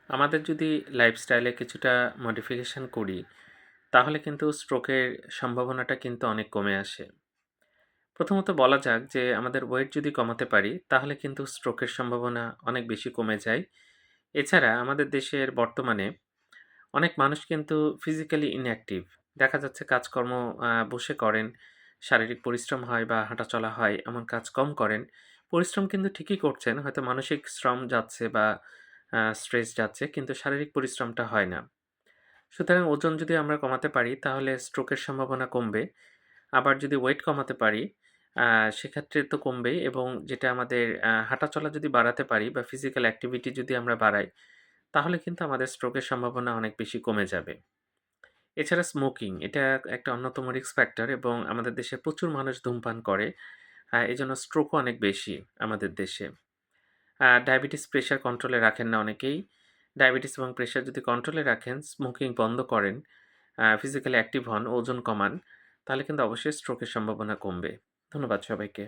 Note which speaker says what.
Speaker 1: আমাদের যদি লাইফস্টাইলে কিছুটা মডিফিকেশন করি, তাহলে কিন্তু স্ট্রোকের সম্ভাবনাটা কিন্তু অনেক কমে আসে। প্রথমত বলা যাক যে আমাদের ওয়েট যদি কমাতে পারি, তাহলে কিন্তু স্ট্রোকের সম্ভাবনা অনেক বেশি কমে যায়। এছাড়া আমাদের দেশের বর্তমানে অনেক মানুষ কিন্তু ফিজিক্যালি ইনঅ্যাক্টিভ। দেখা যাচ্ছে কাজকর্ম বসে করেন, শারীরিক পরিশ্রম হয় বা হাঁটাচলা হয়, এমন কাজ কম করেন। পরিশ্রম কিন্তু ঠিকই করছেন, হয়তো মানসিক শ্রম যাচ্ছে বা স্ট্রেস যাচ্ছে, কিন্তু শারীরিক পরিশ্রমটা হয় না। সুতরাং ওজন যদি আমরা কমাতে পারি তাহলে স্ট্রোকের সম্ভাবনা কমবে। আবার যদি ওয়েট কমাতে পারি আ সেক্ষেত্রে তো কমবেই, এবং যেটা আমাদের হাঁটাচলা যদি বাড়াতে পারি বা ফিজিক্যাল অ্যাক্টিভিটি যদি আমরা বাড়াই, তাহলে কিন্তু আমাদের স্ট্রোকের সম্ভাবনা অনেক বেশি কমে যাবে। এছাড়া স্মোকিং এটা একটা অন্যতম রিস্ক ফ্যাক্টর, এবং আমাদের দেশে প্রচুর মানুষ ধূমপান করে। এজন্য স্ট্রোকও অনেক বেশি আমাদের দেশে। ডায়াবেটিস প্রেশার কন্ট্রোলে রাখেন না অনেকেই। ডায়াবেটিস এবং প্রেশার যদি কন্ট্রোলে রাখেন, স্মোকিং বন্ধ করেন, ফিজিক্যালি অ্যাক্টিভ হন, ওজন কমান, তাহলে কিন্তু অবশ্যই স্ট্রোকের সম্ভাবনা কমবে। ধন্যবাদ সবাইকে।